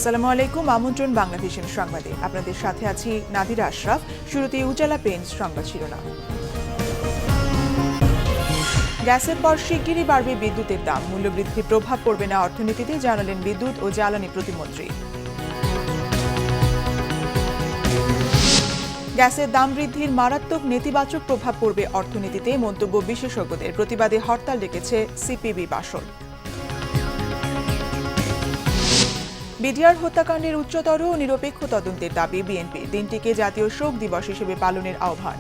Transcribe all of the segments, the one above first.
আসসালামু আলাইকুম, আমন্ত্রণ বাংলাদেশের সংবাদে। আপনাদের সাথে আছি নাদিরা আশরাফ। শুরুতে উজালা পেইন্টস সংবাদ শিরোনাম। গ্যাসের পর শিগগিরই বাড়বে বিদ্যুতের দাম, মূল্যবৃদ্ধির প্রভাব পড়বে না অর্থনীতিতে, জানালেন বিদ্যুৎ ও জ্বালানি প্রতিমন্ত্রী। গ্যাসের দাম বৃদ্ধির মারাত্মক নেতিবাচক প্রভাব পড়বে অর্থনীতিতে, মন্তব্য বিশেষজ্ঞদের। প্রতিবাদে হরতাল ডেকেছে সিপিবি বাসল। বিডিআর হত্যাকাণ্ডের উচ্চতর ও নিরপেক্ষ তদন্তের দাবি বিএনপির, দিনটিকে জাতীয় শোক দিবস হিসেবে পালনের আহ্বান।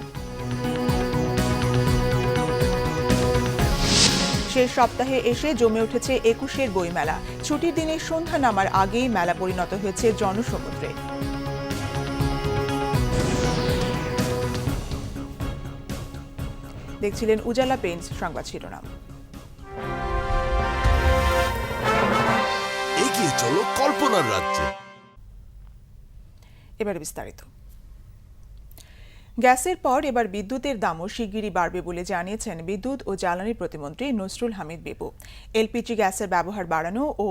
শেষ সপ্তাহে এসে জমে উঠেছে ২১-এর বইমেলা। ছুটির দিনে সন্ধ্যা নামার আগেই মেলা পরিণত হয়েছে জনসমুদ্রে। দেখছিলেন উজালা পেইন্টস সংবাদ শিরোনাম। এগিয়ে চলো কল্পনার রাজ্যে। এবারে বিস্তারিত। গ্যাসের পর এবার বিদ্যুতের দামও শিগগিরই বাড়বে বলে জানিয়েছেন বিদ্যুৎ ও জ্বালানি প্রতিমন্ত্রী নসরুল হামিদ বিপু। এলপিজি গ্যাসের ব্যবহার বাড়ানো ও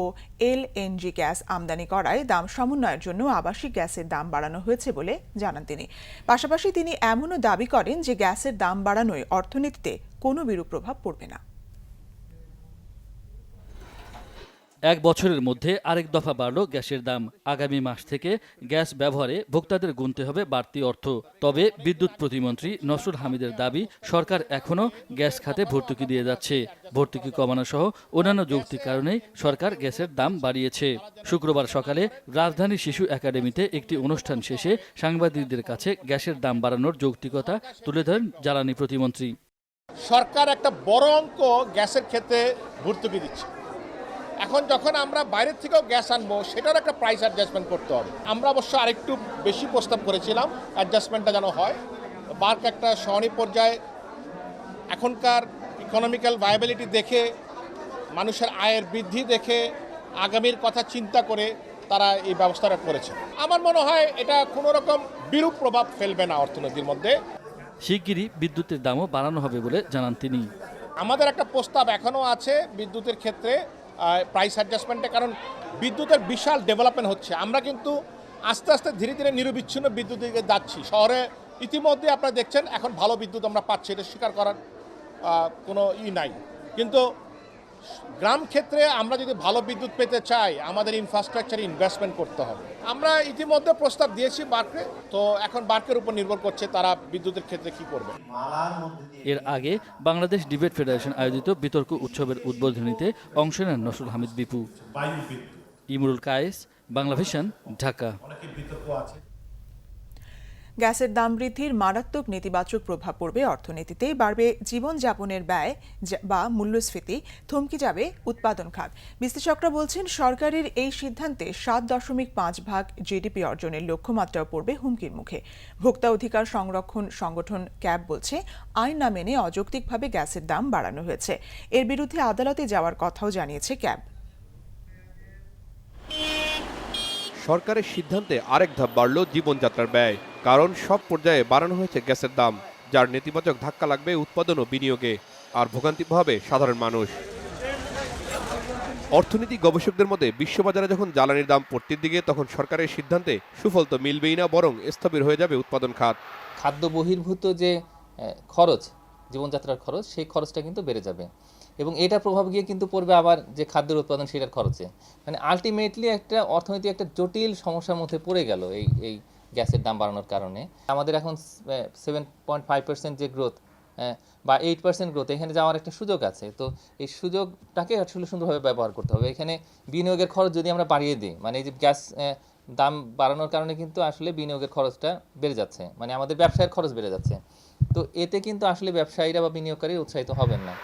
এলএনজি গ্যাস আমদানি করায় দাম সমন্বয়ের জন্য আবাসিক গ্যাসের দাম বাড়ানো হয়েছে বলে জানান তিনি। পাশাপাশি তিনি এমনও দাবি করেন যে গ্যাসের দাম বাড়ানোয় অর্থনীতিতে কোনো বিরূপ প্রভাব পড়বে না। এক বছরের মধ্যে আরেক দফা বাড়ল গ্যাসের দাম। আগামী মাস থেকে গ্যাস ব্যবহারে ভোক্তাদের গুনতে হবে বাড়তি অর্থ। তবে বিদ্যুৎ প্রতিমন্ত্রী নসরুল হামিদের দাবি, সরকার এখনও গ্যাস খাতে ভর্তুকি দিয়ে যাচ্ছে। ভর্তুকি কমানো সহ অন্যান্য যৌক্তিক কারণেই সরকার গ্যাসের দাম বাড়িয়েছে। শুক্রবার সকালে রাজধানী শিশু একাডেমিতে একটি অনুষ্ঠান শেষে সাংবাদিকদের কাছে গ্যাসের দাম বাড়ানোর যৌক্তিকতা তুলে ধরেন জ্বালানি প্রতিমন্ত্রী। সরকার একটা বড় অঙ্ক গ্যাসের ক্ষেত্রে ভর্তুকি দিচ্ছে। এখন যখন আমরা বাইরের থেকেও গ্যাস আনবো, সেটার একটা প্রাইস অ্যাডজাস্টমেন্ট করতে হবে। আমরা অবশ্য আরেকটু বেশি প্রস্তাব করেছিলাম অ্যাডজাস্টমেন্টটা যেন হয়। বার্ক একটা শহরী পর্যায়ে এখনকার ইকোনমিক্যাল ভায়াবিলিটি দেখে, মানুষের আয়ের বৃদ্ধি দেখে, আগামীর কথা চিন্তা করে তারা এই ব্যবস্থাটা করেছে। আমার মনে হয় এটা কোনো রকম বিরূপ প্রভাব ফেলবে না অর্থনীতির মধ্যে। শিগগিরই বিদ্যুতের দামও বাড়ানো হবে বলে জানান তিনি। আমাদের একটা প্রস্তাব এখনও আছে বিদ্যুতের ক্ষেত্রে প্রাইস অ্যাডজাস্টমেন্টে, কারণ বিদ্যুতের বিশাল ডেভেলপমেন্ট হচ্ছে। আমরা কিন্তু আস্তে আস্তে ধীরে ধীরে নিরবিচ্ছিন্ন বিদ্যুতের দিকে যাচ্ছি। শহরে ইতিমধ্যে আপনারা দেখছেন এখন ভালো বিদ্যুৎ আমরা পাচ্ছি, এটা স্বীকার করার কোনো নাই। কিন্তু গ্রাম ক্ষেত্রে আমরা যদি ভালো বিদ্যুৎ পেতে চাই, আমাদের ইনফ্রাস্ট্রাকচারে ইনভেস্টমেন্ট করতে হবে। আমরা ইতিমধ্যে প্রস্তাব দিয়েছি বার্কে, তো এখন বার্কের উপর নির্ভর করছে তারা বিদ্যুতের ক্ষেত্রে কি করবে। এর আগে বাংলাদেশ ডিবেট ফেডারেশন আয়োজিত বিতর্ক উৎসবের উদ্বোধনীতে অংশ নেন নসরুল হামিদ বিপু। ইমরুল কায়েস, বাংলাভিশন, ঢাকা। গ্যাসের দাম বৃদ্ধির মারাত্মক নেতিবাচক প্রভাব পড়বে অর্থনীতিতে, বাড়বে জীবনযাপনের ব্যয় বা মূল্যস্ফীতি, থমকে যাবে উৎপাদন খাত। বিশ্লেষকরা বলছেন সরকারের এই সিদ্ধান্তে ৭.৫% জিডিপি অর্জনের লক্ষ্যমাত্রাও পড়বে হুমকির মুখে। ভোক্তা অধিকার সংরক্ষণ সংগঠন ক্যাব বলছে, আইন না মেনে অযৌক্তিকভাবে গ্যাসের দাম বাড়ানো হয়েছে। এর বিরুদ্ধে আদালতে যাওয়ার কথাও জানিয়েছে ক্যাব। সরকারের সিদ্ধান্তে আরেক ধাপ বাড়ল জীবনযাত্রার ব্যয়, কারণ সব পর্যায়ে বাড়ানো হয়েছে গ্যাসের দাম, যার নেতিবাচক ধাক্কা লাগবে উৎপাদন ও বিনিয়োগে, আর ভোগান্তি হবে সাধারণ মানুষ। অর্থনীতি গবেষকদের মতে বিশ্ববাজারে যখন জ্বালানির দাম পড়তির দিকে, তখন সরকারের সিদ্ধান্তে সুফল তো মিলবেই না, বরং স্থবির হয়ে যাবে উৎপাদন খাত। খাদ্য বহির্ভূত যে খরচ, জীবনযাত্রার খরচ, সেই খরচটা কিন্তু বেড়ে যাবে এবং এটা প্রভাব গিয়ে কিন্তু পড়বে আবার যে খাদ্যের উৎপাদন সেটার খরচে। মানে আলটিমেটলি একটা অর্থনীতি একটা জটিল সমস্যার মধ্যে পড়ে গেল এই গ্যাসের দাম বাড়ানোর কারণে। আমাদের এখন 7.5% যে গ্রোথ বা 8% গ্রোথ, এখানে যাওয়ার একটা সুযোগ আছে। তো এই সুযোগটাকে আসলে সুন্দরভাবে ব্যবহার করতে হবে। এখানে বিনিয়োগের খরচ যদি আমরা বাড়িয়ে দিই, মানে এই যে গ্যাস দাম বাড়ানোর কারণে কিন্তু আসলে বিনিয়োগের খরচটা বেড়ে যাচ্ছে, মানে আমাদের ব্যবসায়ের খরচ বেড়ে যাচ্ছে। তো এতে কিন্তু আসলে ব্যবসায়ীরা বা বিনিয়োগকারী উৎসাহিত হবেন না।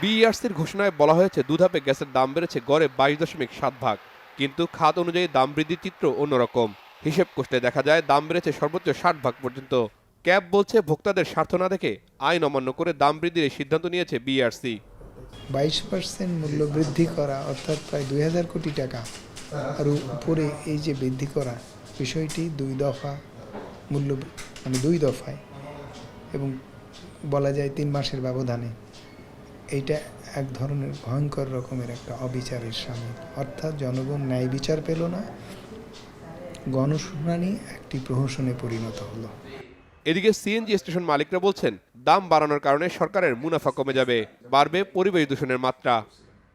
বিইআরসির ঘোষণায় বলা হয়েছে দুধাপে গ্যাসের দাম বেড়েছে গড়ে 22.7%, কিন্তু খাত অনুযায়ী দাম বৃদ্ধির চিত্র অন্যরকম। হিসেব কষলে দেখা যায় দাম বেড়েছে সর্বোচ্চ 60% পর্যন্ত। ক্যাব বলছে ভোক্তাদের স্বার্থ না দেখে আইন অমান্য করে দাম বৃদ্ধির এই সিদ্ধান্ত নিয়েছে বিইআরসি। 22% মূল্য বৃদ্ধি করা, অর্থাৎ প্রায় 2000 কোটি টাকা আর উপরে এই যে বৃদ্ধি করা বিষয়টি 2 দফা মূল্য, মানে 2 দফায়, এবং বলা যায় 3 মাসের ব্যবধানে। এইটা এক ধরনের ভয়ঙ্কর রকমের একটা অবিচারের সামিল, অর্থাৎ জনগণ ন্যায় বিচার পেল না, গণশুনানি একটি প্রহসনে পরিণত হলো। এদিকে সিএনজি স্টেশন মালিকরা বলছেন দাম বাড়ানোর কারণে সরকারের মুনাফা কমে যাবে, বাড়বে পরিবেশ দূষণের মাত্রা।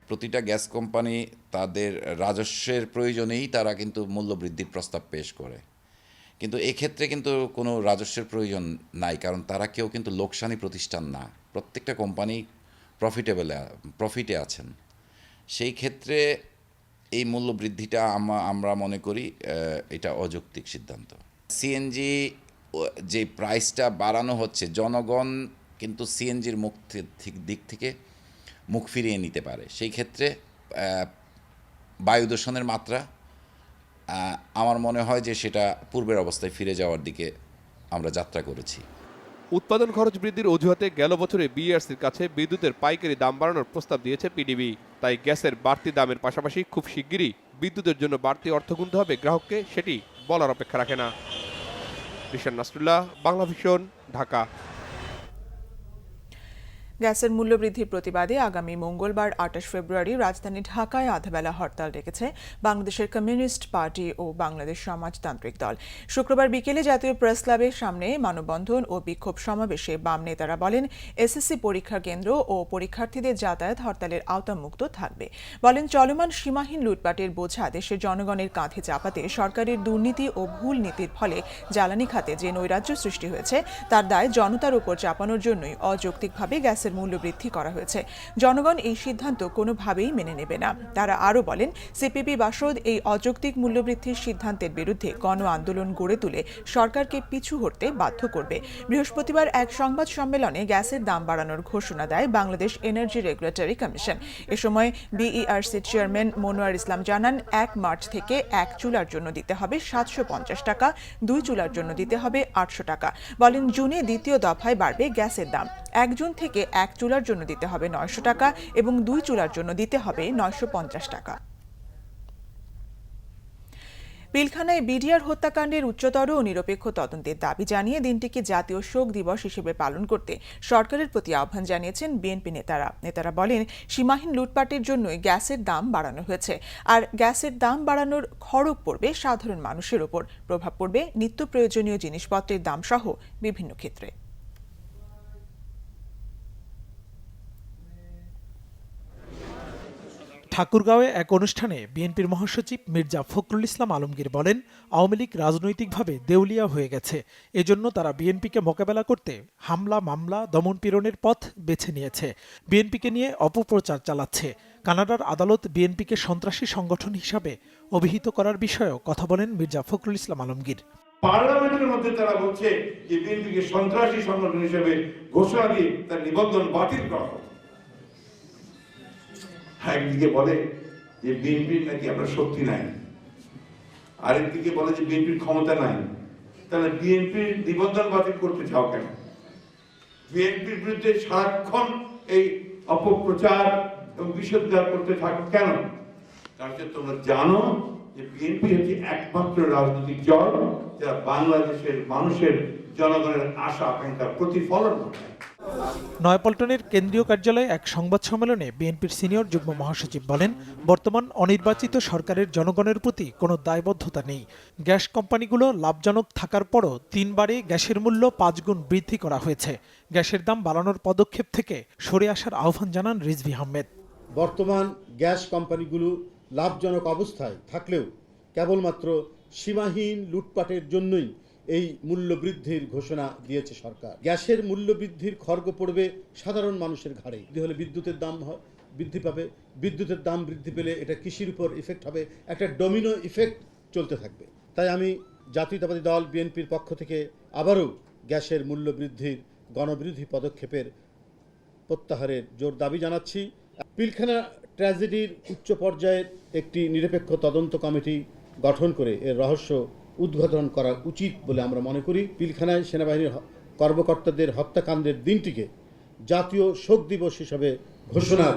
প্রতিটা গ্যাস কোম্পানি তাদের রাজস্বের প্রয়োজনেই তারা কিন্তু মূল্য বৃদ্ধির প্রস্তাব পেশ করে, কিন্তু এক্ষেত্রে কিন্তু কোনো রাজস্বের প্রয়োজন নাই, কারণ তারা কেউ কিন্তু লোকসানি প্রতিষ্ঠান না, প্রত্যেকটা কোম্পানি প্রফিটে আছেন। সেই ক্ষেত্রে এই মূল্য বৃদ্ধিটা আমরা মনে করি এটা অযৌক্তিক সিদ্ধান্ত। সিএনজি যে প্রাইসটা বাড়ানো হচ্ছে, জনগণ কিন্তু সিএনজির দিক থেকে মুখ ফিরিয়ে নিতে পারে। সেই ক্ষেত্রে বায়ু দূষণের মাত্রা আমার মনে হয় যে সেটা পূর্বের অবস্থায় ফিরে যাওয়ার দিকে আমরা যাত্রা করেছি। উৎপাদন খরচ বৃদ্ধির অজুহাতে গেল বছরে বিইআরসির কাছে বিদ্যুতের পাইকারি দাম বাড়ানোর প্রস্তাব দিয়েছে পিডিবি। তাই গ্যাসের বাড়তি দামের পাশাপাশি খুব শিগগিরই বিদ্যুতের জন্য বাড়তি অর্থ গুনতে হবে গ্রাহককে, সেটি বলার অপেক্ষা রাখে না। রিশান নাসরুল্লাহ, বাংলা ভিশন, ঢাকা। গ্যাসের মূল্য বৃদ্ধির প্রতিবাদে আগামী মঙ্গলবার ২৮ ফেব্রুয়ারি রাজধানী ঢাকায় আধাবেলা হরতাল ডেকেছে বাংলাদেশের কমিউনিস্ট পার্টি ও বাংলাদেশ সমাজতান্ত্রিক দল। শুক্রবার বিকেলে জাতীয় প্রেস ক্লাবের সামনে মানববন্ধন ও বিক্ষোভ সমাবেশে বাম নেতারা বলেন এসএসসি পরীক্ষা কেন্দ্র ও পরীক্ষার্থীদের যাতায়াত হরতালের আওতামুক্ত থাকবে। বলেন চলমান সীমাহীন লুটপাটের বোঝা দেশের জনগণের কাঁধে চাপাতে সরকারের দুর্নীতি ও ভুল নীতির ফলে জ্বালানি খাতে যে নৈরাজ্য সৃষ্টি হয়েছে তার দায় জনতার উপর চাপানোর জন্যই অযৌক্তিকভাবে গ্যাসের মূল্য বৃদ্ধি করা হয়েছে। জনগণ এই সিদ্ধান্ত কোনোভাবেই মেনে নেবে না। তারা আরও বলেন সিপিবি বাসদ এই অযৌক্তিক মূল্যবৃদ্ধির সিদ্ধান্তের বিরুদ্ধে গণ আন্দোলন গড়ে তুলে সরকারকে পিছু হটতে বাধ্য করবে। বৃহস্পতিবার এক সংবাদ সম্মেলনে গ্যাসের দাম বাড়ানোর ঘোষণা দেয় বাংলাদেশ এনার্জি রেগুলেটরি কমিশন। এ সময় বিইআরসির চেয়ারম্যান মনোয়ার ইসলাম জানান ১ মার্চ থেকে এক চুলার জন্য দিতে হবে ৭৫০ টাকা, ২ চুলার জন্য দিতে হবে ৮০০ টাকা। বলেন জুনে দ্বিতীয় দফায় বাড়বে গ্যাসের দাম। ১ জুন থেকে এক চুলার জন্য দিতে হবে ৯০০ টাকা এবং ২ চুলার জন্য দিতে হবে ৯৫০ টাকা। পিলখানায় বিডিআর হত্যাকাণ্ডের উচ্চতর ও নিরপেক্ষ তদন্তের দাবি জানিয়ে দিনটিকে জাতীয় শোক দিবস হিসেবে পালন করতে সরকারের প্রতি আহ্বান জানিয়েছেন বিএনপি নেতারা বলেন সীমাহীন লুটপাটের জন্যই গ্যাসের দাম বাড়ানো হয়েছে, আর গ্যাসের দাম বাড়ানোর খড়গ পড়বে সাধারণ মানুষের ওপর, প্রভাব পড়বে নিত্য প্রয়োজনীয় জিনিসপত্রের দাম সহ বিভিন্ন ক্ষেত্রে। ঠাকুরগাঁওয়ে এক অনুষ্ঠানে বিএনপির মহাসচিব মির্জা ফখরুল ইসলাম আলমগীর বলেন আওয়ামী লীগ রাজনৈতিকভাবে দেউলিয়া হয়ে গেছে, এজন্য তারা বিএনপিকে মোকাবেলা করতে হামলা, মামলা, দমনপীড়নের পথ বেছে নিয়েছে, বিএনপিকে নিয়ে অপপ্রচার চালাচ্ছে। কানাডার আদালত বিএনপিকে সন্ত্রাসী সংগঠন হিসাবে অভিহিত করার বিষয়েও কথা বলেন মির্জা ফখরুল ইসলাম আলমগীর। পার্লামেন্টের মধ্যে তারা বলছে যে বিএনপিকে সন্ত্রাসী সংগঠন হিসেবে ঘোষণা দিয়ে তার নিবন্ধন বাতিল করা হবে। একদিকে বলে যে বিএনপির নাকি আপনার শক্তি নাই, আরেকদিকে বলে যে বিএনপির ক্ষমতা নাই। তাহলে বিএনপির নিবন্ধন বাতিল করতে চাও কেন? বিএনপির বিরুদ্ধে সারাক্ষণ এই অপপ্রচার এবং বিষোদ্গার করতে থাকো কেন? কারণ তোমরা জানো যে বিএনপি হচ্ছে একমাত্র রাজনৈতিক দল যারা বাংলাদেশের মানুষের জনগণের আশা আকাঙ্ক্ষার প্রতিফলন ঘটায়। নয়াপল্টনের কেন্দ্রীয় কার্যালয়ে এক সংবাদ সম্মেলনে বিএনপির সিনিয়র যুগ্ম মহাসচিব বলেন বর্তমান অনির্বাচিত সরকারের জনগণের প্রতি কোনো দায়বদ্ধতা নেই। গ্যাস কোম্পানিগুলো লাভজনক থাকার পরও ৩ বারে গ্যাসের মূল্য ৫ গুণ বৃদ্ধি করা হয়েছে। গ্যাসের দাম বাড়ানোর পদক্ষেপ থেকে সরে আসার আহ্বান জানান রিজভী আহমেদ। বর্তমান গ্যাস কোম্পানিগুলো লাভজনক অবস্থায় থাকলেও কেবলমাত্র সীমাহীন লুটপাটের জন্যই এই মূল্য বৃদ্ধির ঘোষণা দিয়েছে সরকার। গ্যাসের মূল্য বৃদ্ধির খড়গ পড়বে সাধারণ মানুষের ঘাড়ে। হলে বিদ্যুতের দাম বৃদ্ধি পাবে, বিদ্যুতের দাম বৃদ্ধি পেলে এটা কৃষির উপর ইফেক্ট হবে, একটা ডমিনো ইফেক্ট চলতে থাকবে। তাই আমি জাতীয়তাবাদী দল বিএনপির পক্ষ থেকে আবারও গ্যাসের মূল্য বৃদ্ধির গণবিরোধী পদক্ষেপের প্রত্যাহারের জোর দাবি জানাচ্ছি। পিলখানা ট্র্যাজেডির উচ্চ পর্যায়ের একটি নিরপেক্ষ তদন্ত কমিটি গঠন করে এর রহস্য উদ্ঘাটন করা উচিত বলে আমরা মনে করি। পিলখানায় সেনাবাহিনীর কর্মকর্তাদের হত্যাকাণ্ডের দিনটিকে জাতীয় শোক দিবস হিসেবে ঘোষণার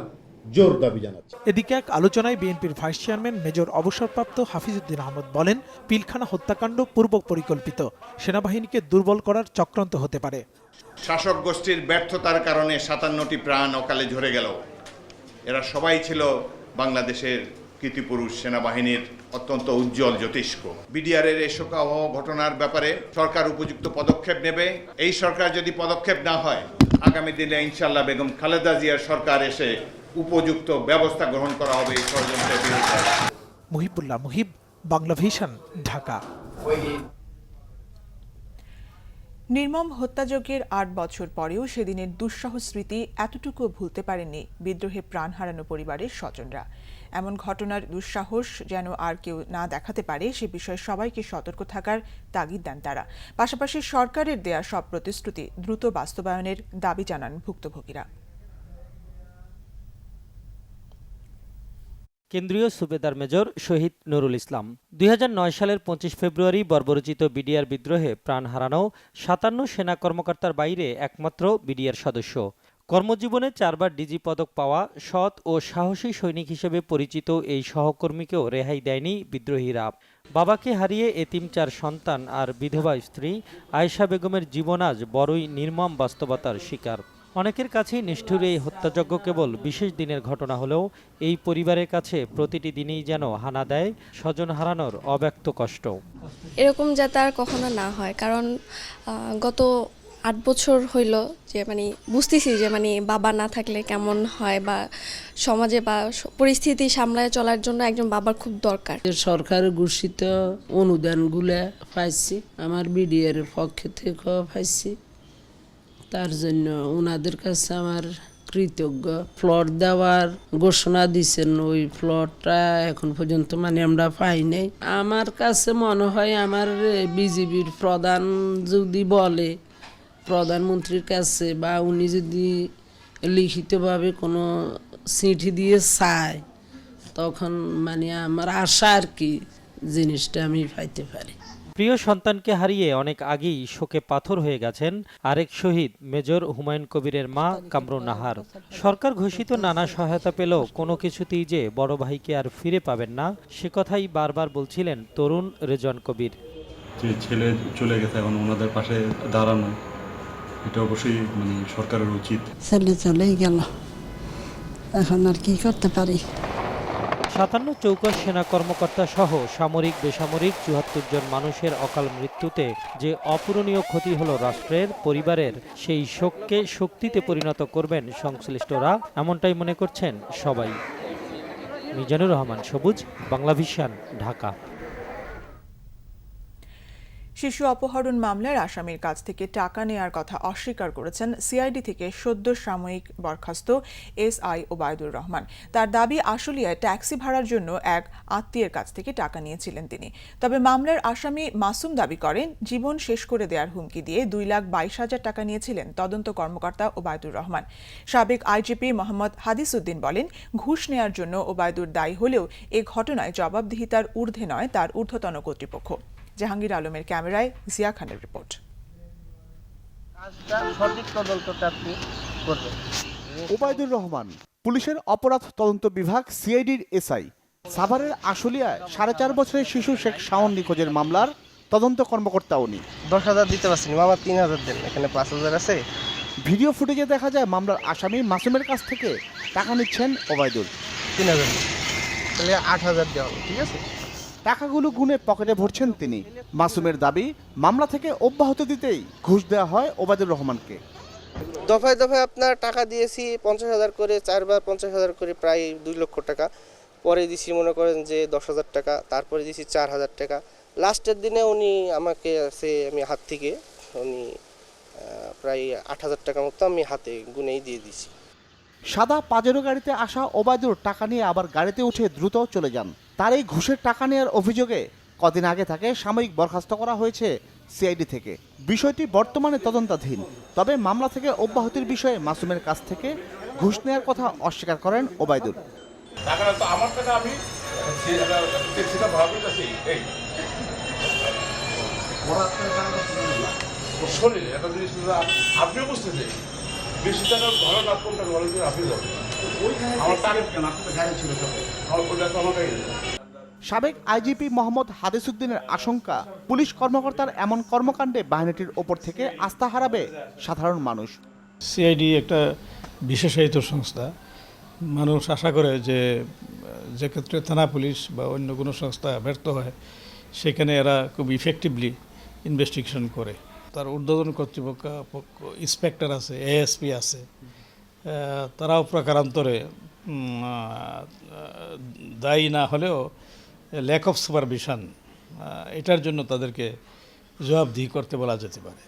জোর দাবি জানাচ্ছে। এদিকে এক আলোচনায় বিএনপির ভাইস চেয়ারম্যান মেজর অবসরপ্রাপ্ত হাফিজউদ্দিন আহমদ বলেন পিলখানা হত্যাকাণ্ড পূর্ব পরিকল্পিত, সেনাবাহিনীকে দুর্বল করার চক্রান্ত হতে পারে। শাসক গোষ্ঠীর ব্যর্থতার কারণে ৫৭টি প্রাণ অকালে ঝরে গেল। এরা সবাই ছিল বাংলাদেশের কৃতিপুরুষ সেনাবাহিনীর অত্যন্ত উজ্জ্বল জ্যোতিষ্ক। বিডিআরের এই শোকাবহ ঘটনার ব্যাপারে সরকার উপযুক্ত পদক্ষেপ নেবে। এই সরকার যদি পদক্ষেপ না হয়, আগামী দিনে ইনশাআল্লাহ বেগম খালেদা জিয়ার সরকার এসে উপযুক্ত ব্যবস্থা গ্রহণ করা হবে এই ষড়যন্ত্রের বিরুদ্ধে। মুহিবুল্লাহ মুহিব, বাংলা ভিশন, ঢাকা। নির্মম হত্যাযজ্ঞের ৮ বছর পরেও সেদিনের দুঃসহ স্মৃতি এতটুকু ভুলতে পারেননি বিদ্রোহে প্রাণ হারানো পরিবারের স্বজনরা। এমন ঘটনার দুঃসাহস যেন আর কেউ না দেখাতে পারে সে বিষয়ে সবাইকে সতর্ক থাকার তাগিদ দেন তারা। পাশাপাশি সরকারের দেয়া সব প্রতিশ্রুতি দ্রুত বাস্তবায়নের দাবি জানান ভুক্তভোগীরা। কেন্দ্রীয় সুবেদার মেজর শহীদ নুরুল ইসলাম 2009 সালের 25 ফেব্রুয়ারি বর্বরচিত বিডিআর বিদ্রোহে প্রাণ হারানো 57 সেনা কর্মকর্তার বাইরে একমাত্র বিডিআর সদস্য। কর্মজীবনে 4বার ডিজি পদক পাওয়া সৎ ও সাহসী সৈনিক হিসেবে পরিচিত এই সহকর্মীকেও রেহাই দেয়নি বিদ্রোহীরা। বাবাকে হারিয়ে এতিম 4 সন্তান আর বিধবা স্ত্রী আয়েশা বেগমের জীবন আজ বড়ই নির্মম বাস্তবতার শিকার। অনেকের কাছেই নিষ্ঠুর এই হত্যাযজ্ঞ কেবল বিশেষ দিনের ঘটনা হলেও এই পরিবারের কাছে প্রতিটি দিনেই যেন হানা দেয় স্বজন হারানোর অব্যক্ত কষ্ট। এরকম যাতে আর কখনো না হয়, কারণ গত 8 বছর হইল যে বুঝতেছি যে বাবা না থাকলে কেমন হয়, বা সমাজে বা পরিস্থিতি সামলায় চলার জন্য একজন বাবার খুব দরকার। সরকার ঘোষিত অনুদানগুলা পাইছি, আমার বিডিআর পক্ষ থেকে পাইছি, তার জন্য ওনাদের কাছে আমার কৃতজ্ঞ। প্লট দেওয়ার ঘোষণা দিচ্ছেন, ওই প্লটটা এখন পর্যন্ত আমরা পাই নাই। আমার কাছে মনে হয় আমার বিজিবির প্রধান যদি বলে প্রধানমন্ত্রীর কাছে, বা উনি যদি লিখিতভাবে কোনো চিঠি দিয়ে চায়, তখন আমার আশা আর কি জিনিসটা আমি পাইতে পারি। প্রিয় সন্তানকে হারিয়ে অনেক আগেই শোকে পাথর হয়ে গেছেন আরেক শহীদ মেজর হুমায়ুন কবিরের মা কামরুন নাহার। সরকার ঘোষিত নানা সহায়তা পেলেও কোনো কিছুতেই যে বড় ভাইকে আর ফিরে পাবেন না সে কথাই বারবার বলছিলেন তরুণ রেজওয়ান কবির। যে ছেলে চলে গেছে, এখন ওনাদের পাশে দাঁড়ানো এটা অবশ্যই সরকারের উচিত। ছেলে চলেই গেল, এখন আর কি করতে পারি। 57 চৌকস সেনা কর্মকর্তা সহ সামরিক বেসামরিক 74 জন মানুষের অকাল মৃত্যুতে যে অপূরণীয় ক্ষতি হলো রাষ্ট্রের, পরিবারের, সেই শোককে শক্তিতে পরিণত করবেন সংশ্লিষ্টরা, এমনটাই মনে করছেন সবাই। মিজানুর রহমান সবুজ, বাংলা ভিশন, ঢাকা। শিশু অপহরণ মামলার আসামির কাছ থেকে টাকা নেয়ার কথা অস্বীকার করেছেন সিআইডি থেকে সদ্য সাময়িক বরখাস্ত এসআই ওবায়দুর রহমান। তার দাবি আশুলিয়ায় ট্যাক্সি ভাড়ার জন্য এক আত্মীয়ের কাছ থেকে টাকা নিয়েছিলেন তিনি। তবে মামলার আসামি মাসুম দাবি করেন জীবন শেষ করে দেওয়ার হুমকি দিয়ে 2,22,000 টাকা নিয়েছিলেন তদন্ত কর্মকর্তা ওবায়দুর রহমান। সাবেক আইজিপি মোহাম্মদ হাদিস উদ্দিন বলেন, ঘুষ নেয়ার জন্য ওবায়দুর দায়ী হলেও এ ঘটনায় জবাবদিহিতার ঊর্ধ্বে নয় তার ঊর্ধ্বতন কর্তৃপক্ষ। জাহাঙ্গীর আলমের ক্যামেরায় জিয়া খানের রিপোর্ট। ওবায়দুর রহমান পুলিশের অপরাধ তদন্ত বিভাগ সিআইডির এসআই। সাভারের আশুলিয়ায় 4.5 বছরের শিশু শেখ শাওন নিখোঁজের মামলার তদন্ত কর্মকর্তা উনি। 10,000 দিতে পারছেন, মামা 3,000 দেন, এখানে 5,000 আছে। ভিডিও ফুটেজে দেখা যায় মামলার আসামি মাসুমের কাছ থেকে টাকা নিচ্ছেন ওবায়দুর। 3,000 তাহলে 8,000 দেওয়া হবে, ঠিক আছে। টাকাগুলো গুনে পকেটে ভরছেন তিনি। মাসুমের দাবি মামলা থেকে অব্যাহতি দিতেই ঘুষ দেওয়া হয় ওবায়দুর রহমানকে। দফায় দফায় আপনার টাকা দিয়েছি 50,000 করে, 4 বার 50,000 করে, প্রায় 2 লক্ষ টাকা। পরে দিছি মনে করেন যে 10,000 টাকা, তারপরে দিছি 4,000 টাকা। লাস্টের দিনে উনি আমাকে আমি হাত থেকে উনি প্রায় 8,000 টাকা মতো আমি হাতে গুনেই দিয়ে দিছি। সাদা পাজেরো গাড়িতে আসা ওবায়দুর টাকা নিয়ে আবার গাড়িতে উঠে দ্রুত চলে যান। তার এই ঘুষের টাকা নেওয়ার অভিযোগে কদিন আগে তাকে সাময়িক বরখাস্ত করা হয়েছে সিআইডি থেকে। বিষয়টি বর্তমানে তদন্তাধীন। তবে মামলা থেকে অব্যাহতির বিষয়ে মাসুমের কাছ থেকে ঘুষ নেওয়ার কথা অস্বীকার করেন ওবায়দুর। বেশি টাকা ভালো লাভ কোনটা বলেন আপনি যাবেন, আমার টাকা কেন আপনার গাড়ি ছিল সব, আমার কোনটা তো আমার গাড়ি। সাবেক আইজিপি মোহাম্মদ হাদিস উদ্দিনের আশঙ্কা, পুলিশ কর্মকর্তার এমন কর্মকাণ্ডে বাহিনীটির ওপর থেকে আস্থা হারাবে সাধারণ মানুষ। সিআইডি একটা বিশেষায়িত সংস্থা, মানুষ আশা করে যে যে ক্ষেত্রে থানা পুলিশ বা অন্য কোনো সংস্থা ব্যর্থ হয় সেখানে এরা খুব ইফেক্টিভলি ইনভেস্টিগেশন করে। তার ঊর্ধ্বতন কর্তৃপক্ষ ইন্সপেক্টর আছে, এএসপি আছে, তারাও প্রকারান্তরে দায়ী না হলেও ল্যাক অফ সুপারভিশন এটার জন্য তাদেরকে জবাবদিহি করতে বলা যেতে পারে।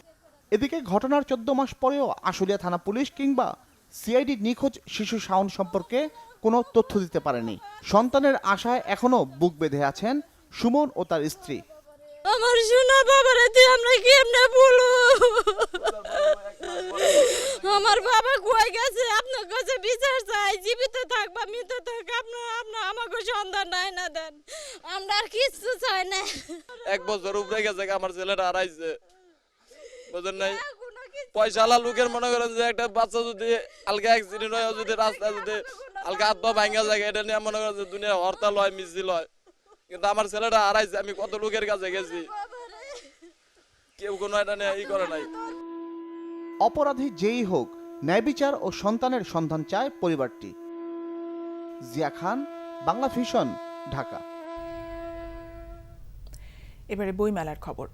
এদিকে ঘটনার 14 মাস পরেও আশুলিয়া থানা পুলিশ কিংবা সিআইডি নিখোঁজ শিশু শাওন সম্পর্কে কোনো তথ্য দিতে পারেনি। সন্তানের আশায় এখনো বুক বেঁধে আছেন সুমন ও তার স্ত্রী। আমার সোনা বাবারে তুই আমরা কেমনে বলবো? আমার বাবা কই গেছে? আপনার কাছে বিচার চাই, জীবিত থাক বা মৃত থাক, আপনার আমাকে সন্ধান নাই না দেন, আমরা আর কিছু চাই না। 1 বছর উপরে গেছে আমার ছেলেটা হারাইছে, বুঝেন নাই? পয়সালা লোকের মনে করেন যে একটা বাচ্চা যদি আলগা অ্যাক্সিডেন্ট হয়, যদি রাস্তায় যদি আলগা হাত পা ভাঙা যায়, এটা নিয়ে মনে করেন যে দুনিয়া হরতাল হয়, মিছিল হয়, কিন্তু আমার ছেলেটা হারাইছে। আমি কত লোকের কাছে গেছি, কেউ কোনো এটা নিয়ে ই করে নাই। অপরাধী যেই হোক, ন্যায় বিচার ও সন্তানের সন্ধান চায় পরিবারটি। জিয়া খান, বাংলা ভিশন, ঢাকা। এবারে বইমেলার খবর।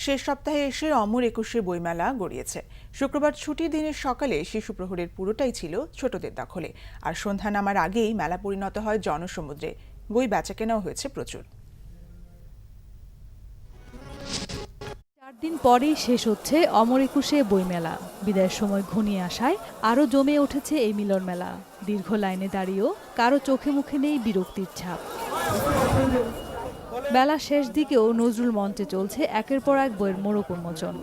শেষ সপ্তাহে এসে অমর একুশে বইমেলা গড়িয়েছে। শুক্রবার ছুটির দিনের সকালে শিশু প্রহরের পুরোটাই ছিল ছোটদের দখলে, আর সন্ধ্যা নামার আগেই মেলা পরিণত হয় জনসমুদ্রে। বই বেচাকেনাও হয়েছে প্রচুর। 4 দিন পরেই শেষ হচ্ছে অমর একুশে বইমেলা। বিদায়ের সময় ঘনিয়ে আসায় আরও জমে উঠেছে এই মিলন মেলা। দীর্ঘ লাইনে দাঁড়িয়েও কারো চোখে মুখে নেই বিরক্তির ছাপ। বেলা শেষ দিকেও নজরুল মঞ্চে চলছে একের পর এক বইয়ের মোড়ক উন্মোচন।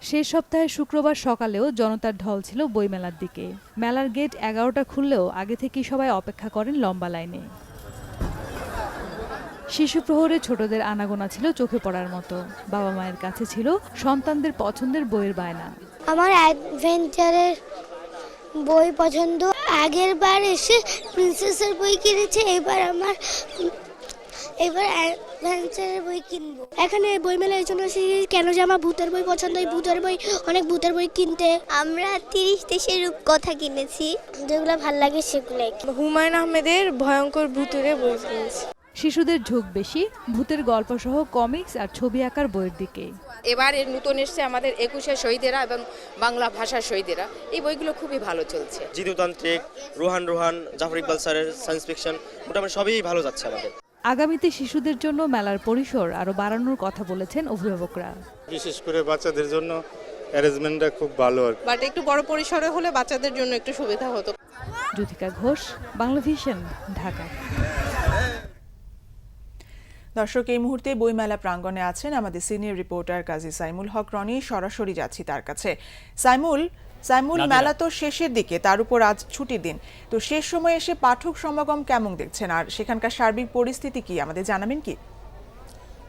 শেষ সপ্তাহে শুক্রবার সকালেও জনতার ঢল ছিল বইমেলার দিকে। মেলার গেট 11টা খুললেও আগে থেকেই সবাই অপেক্ষা করেন লম্বা লাইনে। শিশু প্রহরে ছোটদের আনাগোনা ছিল চোখে পড়ার মতো। বাবা মায়ের কাছে ছিল সন্তানদের পছন্দের বইয়ের বায়না। আমার অ্যাডভেঞ্চারের বই পছন্দ। আগের বার এসে প্রিন্সেসের বই কিনেছে, এবার অ্যাডভেঞ্চারের বই কিনবো। এখানে বইমেলা এই জন্য কেন যে আমার ভূতের বই পছন্দ, এই ভূতের বই অনেক ভূতের বই কিনতে। আমরা 30 দেশের রূপকথা কিনেছি, যেগুলো ভাল লাগে সেগুলো। হুমায়ুন আহমেদের ভয়ঙ্কর ভূতুরে বই কিনেছি। শিশুদের ঝোঁক বেশি ভূতের গল্পসহ কমিক্স আর ছবি আঁকার বইয়ের দিকে। এবার নতুন এসছে আমাদের 21শে শহীদেরা এবং বাংলা ভাষার শহীদেরা, এই বইগুলো খুবই ভালো চলছে। জিদুতান্ত্রিক, রোহান, জাফর ইকবাল স্যারের সায়েন্স ফিকশন, মোটামুটি সবই ভালো যাচ্ছে আমাদের। আগামীতে শিশুদের জন্য মেলার পরিসর আরও বাড়ানোর কথা বলেছেন অভিভাবকরা। বিশেষ করে বাচ্চাদের জন্য অ্যারেঞ্জমেন্টটা খুব ভালো, বাট একটু বড় পরিসরে হলে বাচ্চাদের জন্য একটু সুবিধা হতো। জ্যোতিকা ঘোষ, বাংলা ভিশন, ঢাকা। দর্শক, এই মুহূর্তে বইমেলা প্রাঙ্গণে আছেন আমাদের সিনিয়র রিপোর্টার কাজী সাইমুল হক রনি। সরাসরি যাচ্ছি তার কাছে। সাইমুল, মেলা তো শেষের দিকে, তার উপর আজ ছুটির দিন, তো শেষ সময় এসে পাঠক সমাগম কেমন দেখছেন, আর সেখানকার সার্বিক পরিস্থিতি কি আমাদের জানাবেন কি?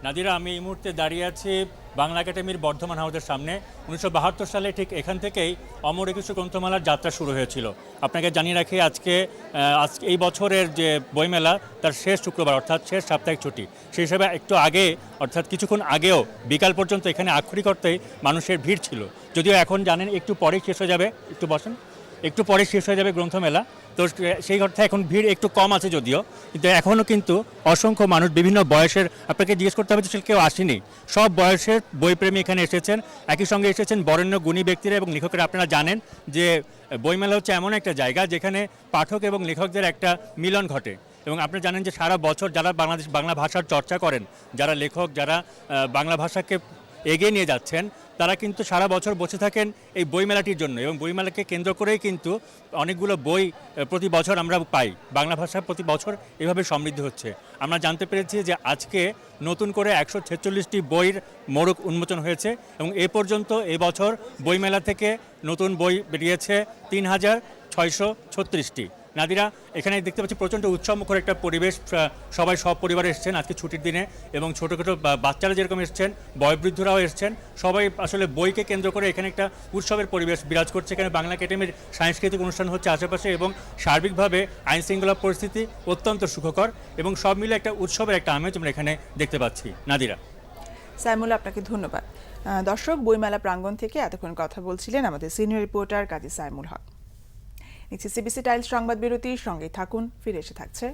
নাদিরা, আমি এই মুহূর্তে দাঁড়িয়ে আছি বাংলা একাডেমির বর্ধমান হাউসের সামনে। 1972 সালে ঠিক এখান থেকেই অমর একুশে গ্রন্থমেলার যাত্রা শুরু হয়েছিল। আপনাকে জানিয়ে রাখি, আজকে এই বছরের যে বইমেলা তার শেষ শুক্রবার, অর্থাৎ শেষ সাপ্তাহিক ছুটি। সেই হিসাবে একটু আগে, অর্থাৎ কিছুক্ষণ আগেও বিকাল পর্যন্ত এখানে আক্ষরিক অর্থেই মানুষের ভিড় ছিল। যদিও এখন জানেন একটু পরেই শেষ হয়ে যাবে, একটু বসেন, একটু পরে শেষ হয়ে যাবে গ্রন্থমেলা, তো সেই অর্থে এখন ভিড় একটু কম আছে যদিও, কিন্তু এখনও কিন্তু অসংখ্য মানুষ বিভিন্ন বয়সের, আপনাকে জিজ্ঞেস করতে হবে যে কেউ আসেনি, সব বয়সের বইপ্রেমী এখানে এসেছেন। একই সঙ্গে এসেছেন বরেণ্য গুণী ব্যক্তিরা এবং লেখকেরা। আপনারা জানেন যে বইমেলা হচ্ছে এমন একটা জায়গা যেখানে পাঠক এবং লেখকদের একটা মিলন ঘটে, এবং আপনারা জানেন যে সারা বছর যারা বাংলা ভাষার চর্চা করেন, যারা লেখক, যারা বাংলা ভাষাকে এগিয়ে নিয়ে যাচ্ছেন, তারা কিন্তু সারা বছর বসে থাকেন এই বইমেলাটির জন্য, এবং বইমেলাকে কেন্দ্র করেই কিন্তু অনেকগুলো বই প্রতি বছর আমরা পাই। বাংলা ভাষা প্রতি বছর এভাবে সমৃদ্ধ হচ্ছে। আমরা জানতে পেরেছি যে আজকে নতুন করে 146টি বইয়ের মোড়ক উন্মোচন হয়েছে, এবং এ পর্যন্ত এবছর বইমেলা থেকে নতুন বই বেরিয়েছে 3636টি। নাদিরা, এখানে দেখতে পাচ্ছি প্রচণ্ড উৎসবমুখর একটা পরিবেশ, সবাই সব পরিবারে এসছেন আজকে ছুটির দিনে, এবং ছোটো ছোটো বাচ্চারা যেরকম এসছেন, বয়োবৃদ্ধরাও এসছেন, সবাই আসলে বইকে কেন্দ্র করে এখানে একটা উৎসবের পরিবেশ বিরাজ করছে। এখানে বাংলা একাডেমির সাংস্কৃতিক অনুষ্ঠান হচ্ছে আশেপাশে, এবং সার্বিকভাবে আইন শৃঙ্খলা পরিস্থিতি অত্যন্ত সুখকর, এবং সব মিলে একটা উৎসবের একটা আমেজ আমরা এখানে দেখতে পাচ্ছি। নাদিরা। সাইমুল, আপনাকে ধন্যবাদ। দর্শক, বইমেলা প্রাঙ্গণ থেকে এতক্ষণ কথা বলছিলেন আমাদের সিনিয়র রিপোর্টার কাজী সাইমুল হক। নিচ্ছি সিবিসি টাইলস সংবাদ বিরতি, সঙ্গে থাকুন, ফিরে এসে থাকছে।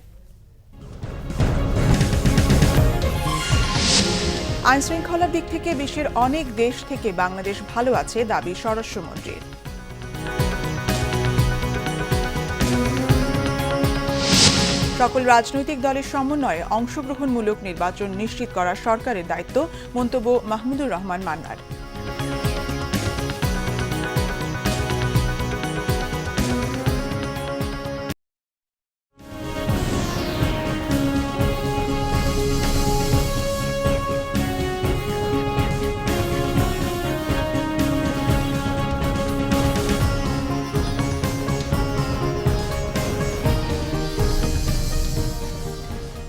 আইন শৃঙ্খলার দিক থেকে বিশ্বের অনেক দেশ থেকে বাংলাদেশ ভালো আছে দাবি স্বরাষ্ট্রমন্ত্রীর। সকল রাজনৈতিক দলের সমন্বয়ে অংশগ্রহণমূলক নির্বাচন নিশ্চিত করা সরকারের দায়িত্ব, মন্তব্য মাহমুদুর রহমান মান্নার।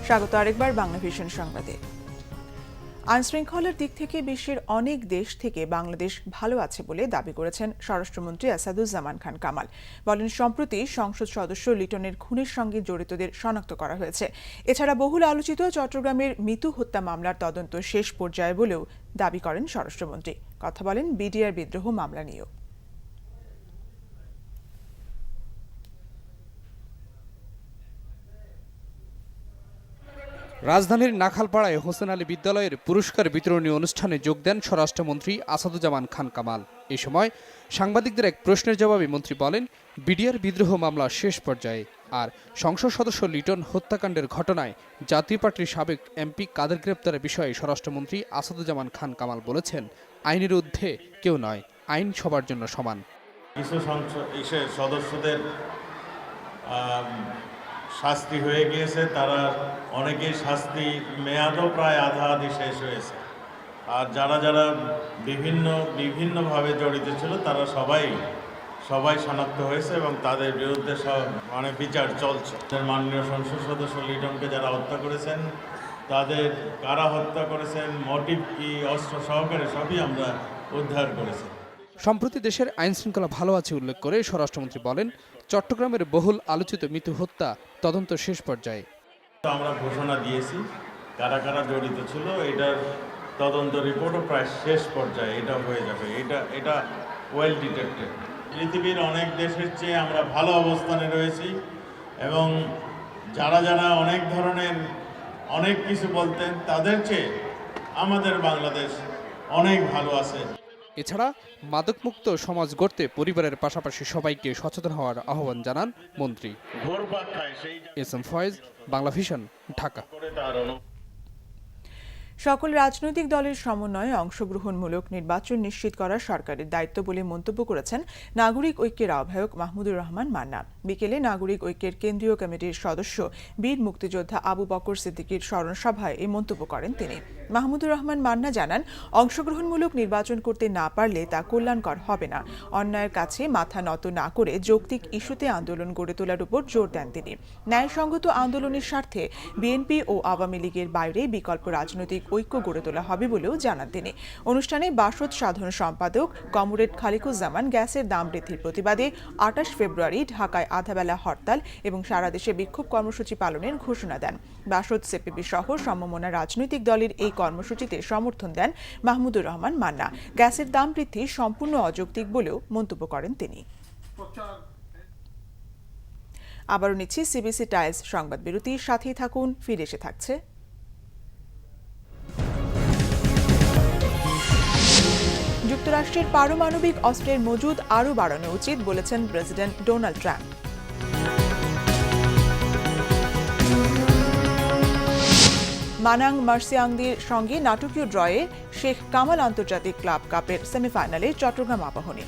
স্বাগত আরেকবার বাংলা ভিশন সংবাদে। আইন শৃঙ্খলার দিক থেকে বিশ্বের অনেক দেশ থেকে বাংলাদেশ ভালো আছে বলে দাবি করেছেন স্বরাষ্ট্রমন্ত্রী আসাদুজ্জামান খান কামাল। বলেন, সম্প্রতি সংসদ সদস্য লিটনের খুনের সঙ্গে জড়িতদের শনাক্ত করা হয়েছে। এছাড়া বহুল আলোচিত চট্টগ্রামের মিতু হত্যা মামলার তদন্ত শেষ পর্যায়ে বলেও দাবি করেন স্বরাষ্ট্রমন্ত্রী। কথা বলেন বিডিআর বিদ্রোহ মামলা নিয়েও। রাজধানীর নাখালপাড়ায় হোসেন আলী বিদ্যালয়ের পুরস্কার বিতরণী অনুষ্ঠানে যোগ দেন স্বরাষ্ট্রমন্ত্রী আসাদুজ্জামান খান কামাল। এ সময় সাংবাদিকদের এক প্রশ্নের জবাবে মন্ত্রী বলেন, বিডিআর বিদ্রোহ মামলা শেষ পর্যায়ে, আর সংসদ সদস্য লিটন হত্যাকাণ্ডের ঘটনায় জাতীয় পার্টির সাবেক এমপি কাদের গ্রেপ্তারের বিষয়ে স্বরাষ্ট্রমন্ত্রী আসাদুজ্জামান খান কামাল বলেছেন, আইনের ঊর্ধ্বে কেউ নয়, আইন সবার জন্য সমান। কিছু সদস্যদের শাস্তি হয়ে গিয়েছে, তারা অনেকেই শাস্তি মেয়াদও প্রায় আধা আধি শেষ হয়েছে, আর যারা যারা বিভিন্নভাবে জড়িত ছিল তারা সবাই শনাক্ত হয়েছে এবং তাদের বিরুদ্ধে বিচার চলছে। মাননীয় সংসদ সদস্য লিটনকে যারা হত্যা করেছেন, তাদের কারা হত্যা করেছেন, মোটিভ কি, অস্ত্র সহকারে সবই আমরা উদ্ধার করেছি। সম্প্রতি দেশের আইন শৃঙ্খলা ভালো আছে উল্লেখ করে স্বরাষ্ট্রমন্ত্রী বলেন, চট্টগ্রামের বহুল আলোচিত মিতু হত্যা তদন্ত শেষ পর্যায়ে। আমরা ঘোষণা দিয়েছি কারা কারা জড়িত ছিল, এটার তদন্ত রিপোর্টও প্রায় শেষ পর্যায়ে এটা হয়ে যাবে। এটা ওয়েল ডিটেক্টেড। পৃথিবীর অনেক দেশের চেয়ে আমরা ভালো অবস্থানে রয়েছি, এবং যারা যারা অনেক ধরনের অনেক কিছু বলতেন, তাদের চেয়ে আমাদের বাংলাদেশ অনেক ভালো আছে। এছাড়া মাদকমুক্ত সমাজ গড়তে পরিবারের পাশাপাশি সবাইকে সচেতন হওয়ার আহ্বান জানান মন্ত্রী। S M Foyez, Bangla vision, Dhaka. সকল রাজনৈতিক দলের সমন্বয়ে অংশগ্রহণমূলক নির্বাচন নিশ্চিত করা সরকারের দায়িত্ব বলে মন্তব্য করেছেন নাগরিক ঐক্যের আহ্বায়ক মাহমুদুর রহমান মান্না। বিকেলে নাগরিক ঐক্যের কেন্দ্রীয় কমিটির সদস্য বীর মুক্তিযোদ্ধা আবু বকর সিদ্দিকীর স্মরণ সভায় এই মন্তব্য করেন তিনি। মাহমুদুর রহমান মান্না জানান, অংশগ্রহণমূলক নির্বাচন করতে না পারলে তা কল্যাণকর হবে না। অন্যায়ের কাছে মাথা নত না করে যৌক্তিক ইস্যুতে আন্দোলন গড়ে তোলার উপর জোর দেন তিনি। ন্যায়সঙ্গত আন্দোলনের স্বার্থে বিএনপি ও আওয়ামী লীগের বাইরে বিকল্প রাজনৈতিক ঐক্য গড়ে তোলা হবে বলেও জানান তিনি। অনুষ্ঠানে বাসদ সাধারণ সম্পাদক কমরেড খালিকুজ্জামান গ্যাসের দাম বৃদ্ধির প্রতিবাদে 28 ফেব্রুয়ারি ঢাকায় আধাবেলা হরতাল এবং সারা দেশে বিক্ষোভ কর্মসূচি পালনের ঘোষণা দেন। বাসদ, সিপিবি সহ সমমনা রাজনৈতিক দলের এই কর্মসূচিতে সমর্থন দেন মাহমুদুর রহমান মান্না। গ্যাসের দাম বৃদ্ধি সম্পূর্ণ অযৌক্তিক বলেও মন্তব্য করেন তিনি। আবারও নিচ্ছি সিবিসি টাইলস সংবাদ বিরতির সাথেই থাকুন, ফিরে এসে থাকছে। যুক্তরাষ্ট্রের পারমাণবিক অস্ত্রের মজুদ আরও বাড়ানো উচিত বলেছেন প্রেসিডেন্ট ডোনাল্ড ট্রাম্প। মানাং মার্সিয়াংদের সঙ্গে নাটকীয় ড্রয়ে শেখ কামাল আন্তর্জাতিক ক্লাব কাপের সেমিফাইনালে চট্টগ্রাম আবাহনী।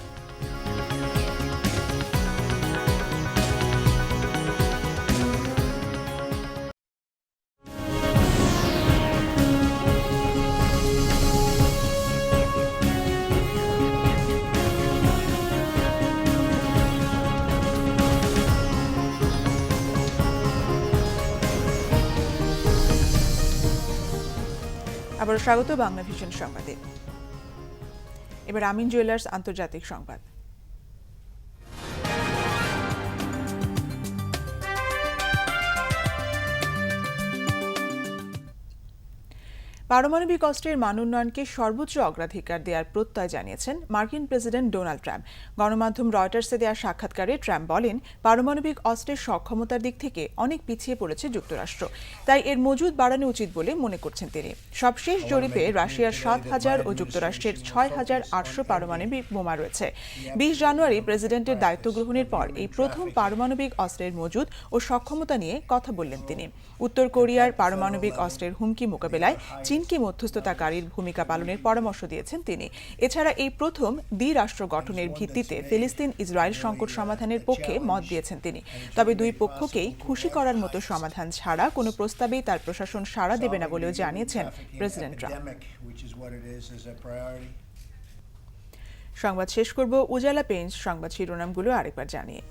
আবারও স্বাগত বাংলা ভিশন সংবাদে। এবার আমিন জুয়েলার্স আন্তর্জাতিক সংবাদ। পারমাণবিক অস্ত্রের মান উন্নয়নকে সর্বোচ্চ অগ্রাধিকার দেওয়ার প্রত্যয় জানিয়েছেন মার্কিন প্রেসিডেন্ট ডোনাল্ড ট্রাম্প। গণমাধ্যম রয়টার্সে দেওয়া সাক্ষাৎকারে ট্রাম্প বলেন, পারমাণবিক অস্ত্রের সক্ষমতার দিক থেকে অনেক পিছিয়ে পড়েছে যুক্তরাষ্ট্র, তাই এর মজুদ বাড়ানো উচিত বলে মনে করছেন তিনি। সবশেষ জরিপে রাশিয়ার 7,000 ও যুক্তরাষ্ট্রের 6,800 পারমাণবিক বোমা রয়েছে। 20 জানুয়ারি প্রেসিডেন্টের দায়িত্ব গ্রহণের পর এই প্রথম পারমাণবিক অস্ত্রের মজুদ ও সক্ষমতা নিয়ে কথা বললেন তিনি। উত্তর কোরিয়ার পারমাণবিক অস্ত্রের হুমকি মোকাবেলায় চীনকে মধ্যস্থতাকারীর ভূমিকা পালনের পরামর্শ দিয়েছেন তিনি। এছাড়া এই প্রথম দ্বিরাষ্ট্র গঠনের ভিত্তিতে ফিলিস্তিন ইসরায়েল সংকট সমাধানের পক্ষে মত দিয়েছেন তিনি। তবে দুই পক্ষকেই খুশি করার মতো সমাধান ছাড়া কোনো প্রস্তাবেই তার প্রশাসন সাড়া দেবে না বলেও জানিয়েছেন প্রেসিডেন্ট ট্রাম্প। সংবাদ শেষ করব উজালা পেইন্টস সংবাদ শিরোনামগুলো আরেকবার জানিয়ে।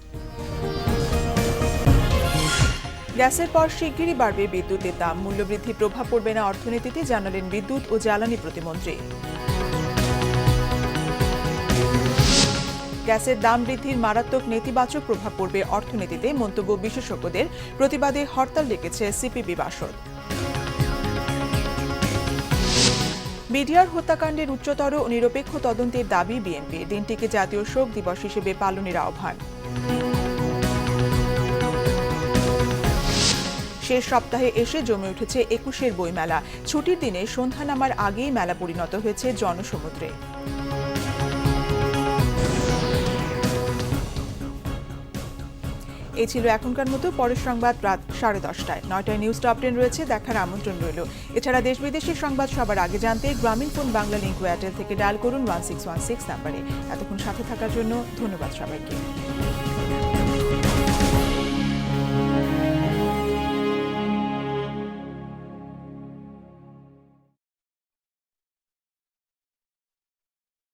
গ্যাসের পর শিগগিরই বাড়বে বিদ্যুতের দাম, মূল্যবৃদ্ধি প্রভাব পড়বে না অর্থনীতিতে, জানালেন বিদ্যুৎ ও জ্বালানি প্রতিমন্ত্রী। গ্যাসের দাম বৃদ্ধির মারাত্মক নেতিবাচক প্রভাব পড়বে অর্থনীতিতে, মন্তব্য বিশেষজ্ঞদের। প্রতিবাদে হরতাল ডেকেছে সিপিবি বাসদ। বিডিআর হত্যাকাণ্ডের উচ্চতর ও নিরপেক্ষ তদন্তের দাবি বিএনপির, দিনটিকে জাতীয় শোক দিবস হিসেবে পালনের আহ্বান। শেষ সপ্তাহে এসে জমে উঠেছে 21-এর বইমেলা। ছুটির দিনে সন্ধ্যা নামার আগেই মেলা পরিণত হয়েছে জনসমুদ্রে। এই ছিল এখনকার মতো। পরের সংবাদ রাত 10:30টায়। 9টায় নিউজ টপ 10 রয়েছে, দেখার আমন্ত্রণ রইল। এছাড়া দেশ বিদেশের সংবাদ সবার আগে জানতে গ্রামীণ ফোন বাংলা লিংক এয়ারটেল থেকে ডায়াল করুন 1616 নাম্বারে। এতক্ষণ সাথে থাকার জন্য ধন্যবাদ সবাইকে।